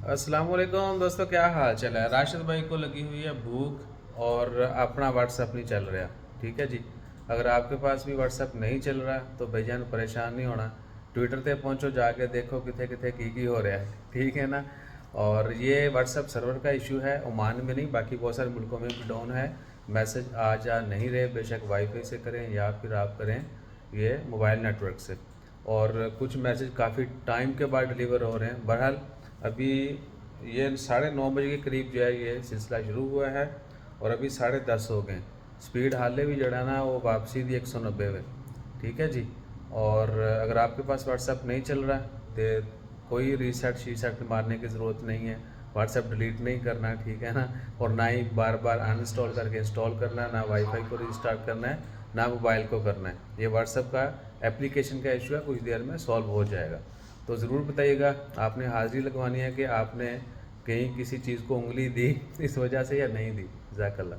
अस्सलाम वालेकुम दोस्तों, क्या हाल चाल है। राशिद भाई को लगी हुई है भूख और अपना व्हाट्सअप नहीं चल रहा। ठीक है जी। अगर आपके पास भी व्हाट्सअप नहीं चल रहा तो भाईजान परेशान नहीं होना। ट्विटर पे पहुंचो, जाके देखो किथे किथे की हो रहा है। ठीक है ना। और ये व्हाट्सअप सर्वर का इशू है, ओमान में नहीं बाकी बहुत सारे मुल्कों में भी डाउन है। मैसेज आ जा नहीं रहे, बेशक वाईफाई से करें या फिर आप करें ये मोबाइल नेटवर्क से। और कुछ मैसेज काफ़ी टाइम के बाद डिलीवर हो रहे हैं। बहरहाल अभी ये 9:30 बजे के करीब जो है ये सिलसिला शुरू हुआ है और अभी 10:30 हो गए। स्पीड हाले भी जड़ा ना वो वापसी दी 190 में। ठीक है जी। और अगर आपके पास व्हाट्सएप नहीं चल रहा तो कोई रीसेट शीसेट मारने की ज़रूरत नहीं है। व्हाट्सएप डिलीट नहीं करना, ठीक है ना। और ना ही बार बार अनइंस्टॉल करके इंस्टॉल करना है, ना वाईफाई को रिस्टार्ट करना है, ना मोबाइल को करना है। ये व्हाट्सएप का एप्लीकेशन का इशू है, कुछ देर में सॉल्व हो जाएगा। तो ज़रूर बताइएगा आपने हाज़िरी लगवानी है कि आपने कहीं किसी चीज़ को उंगली दी इस वजह से या नहीं दी। जज़ाकल्लाह।